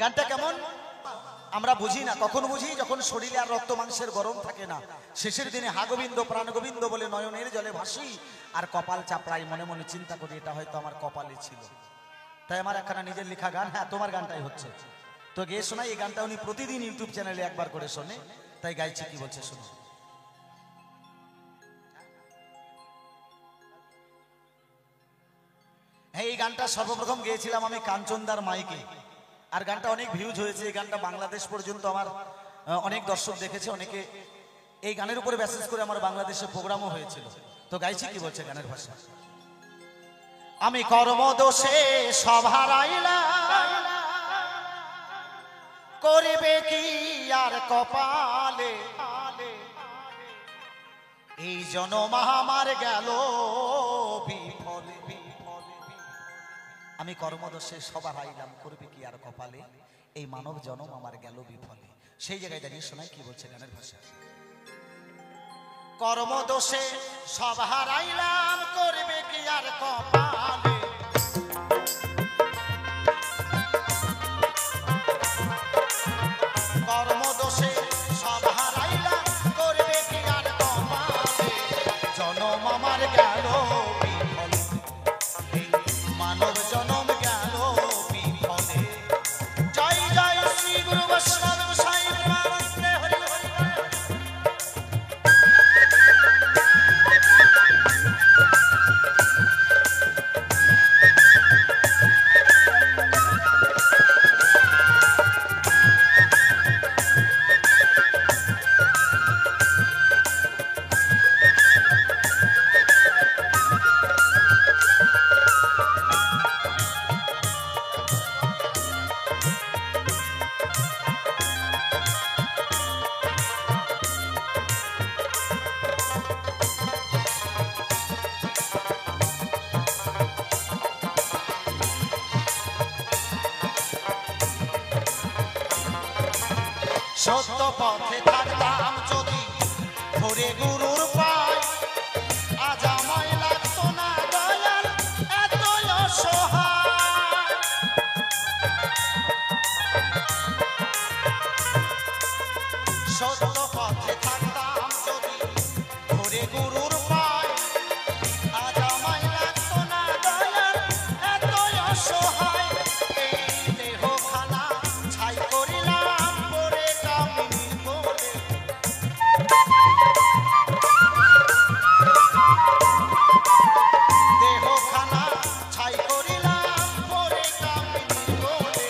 গানটা কেমন আমরা বুঝি না, কখন বুঝি যখন শরীরে আর রক্ত মাংসের গরম থাকে না। শেষের দিনে হা গোবিন্দ প্রাণ গোবিন্দ বলে নয়নের জলে ভাসি আর কপাল চাপড়াই, মনে মনে চিন্তা করি এটা হয়তো আমার কপালে ছিল। তাই আমার একখানা নিজের লেখা গান, হ্যাঁ তোমার গানটাই হচ্ছে তো গেয়ে শোনাই। এই গানটা উনি প্রতিদিন ইউটিউব চ্যানেলে একবার করে শোনে, তাই গাইছি, কি বলছে শোনো। হ্যাঁ, এই গানটা সর্বপ্রথম গেয়েছিলাম আমি কাঞ্চনদার মাইকে, আর গানটা অনেক ভিউজ হয়েছে। এই গানটা বাংলাদেশ পর্যন্ত আমার অনেক দর্শক দেখেছে, অনেকে এই গানের উপরে মেসেজ করে আমার বাংলাদেশে প্রোগ্রামও হয়েছিল। তো গাইছি, কি বলছে গানের ভাষা। আমি কর্মদোষে সব হারাইলাম, করিবে কি আর কপালে, এই জনম আমার গেল বিফলে। আমি কর্মদোষে সব হারাইলাম, করবে কি আর কপালে, এই মানব জনম আমার গেল বিফলে। সেই জায়গায় দাঁড়িয়ে শোনাই, কি বলছে গানের ভাষা। কর্মদোষে সব হারাইলাম, করবে কি আর কপালে, কর্মদোষে সব হারাইলাম, করবে কি আর কপালে, জনম আমার গেল বিফলে, এই মানব জনম গেল বিফলে। জয় জয় শ্রী গুরু বৈষ্ণব সাই প্রেমানন্দে হরি হরি। সত্য পথে থাকতাম যদি ধরে গুরুর পায়, আজ আমায় লাগতো না দয়াল এত অসহায়। সত্য পথে থাকতাম যদি ধরে গুরুর পায়, আজ আমায় লাগতো না দয়াল এত অসহায়। এই দেহ খানা ছাই করিলাম পরে কামিনীর কোলে, দেহ খানা ছাই করিলাম পরে কামিনীর কোলে,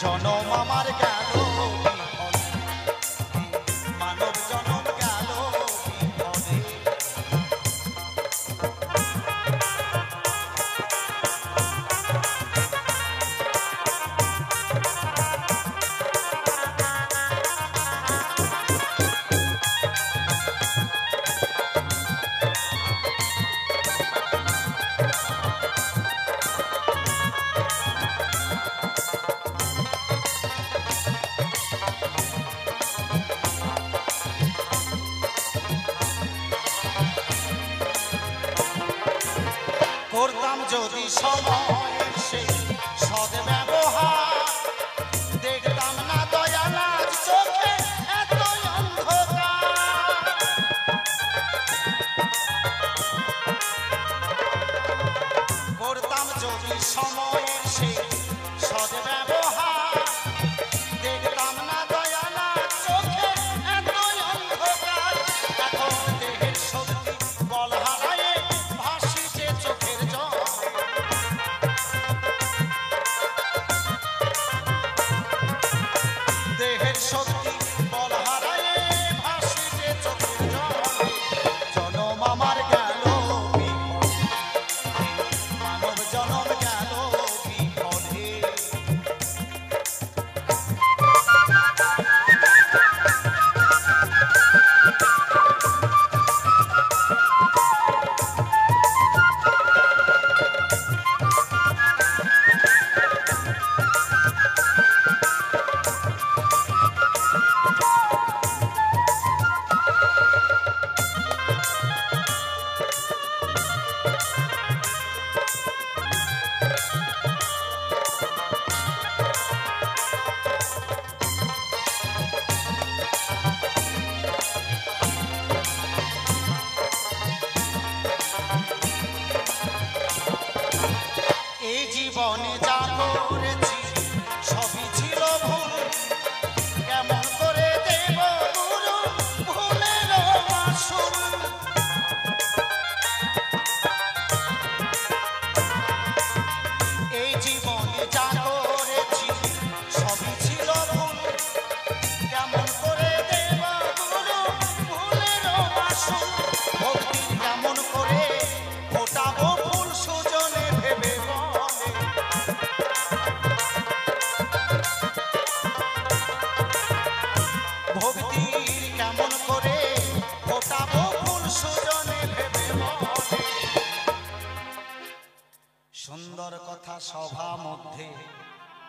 জনম আমার গেল বিফলে, মানব জনম গেল বিফলে। করতাম যদি সময়ের সেই সদ ব্যবহার, দেখতাম না দয়াল আজ চোখে এত অন্ধকার। করতাম যদি সময়ের সেই সদ ব্যবহার, দেখতাম না দয়াল আজ চোখে এত অন্ধকার। এখন দেহের শক্তি বল হারায়ে ভাসিছে চোখের জল,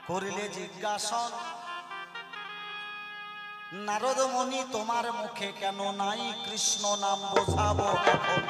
করিলে জিজ্ঞাসন, নারদ মুনি তোমার মুখে কেন নাই কৃষ্ণ নাম বোঝাবো এখন।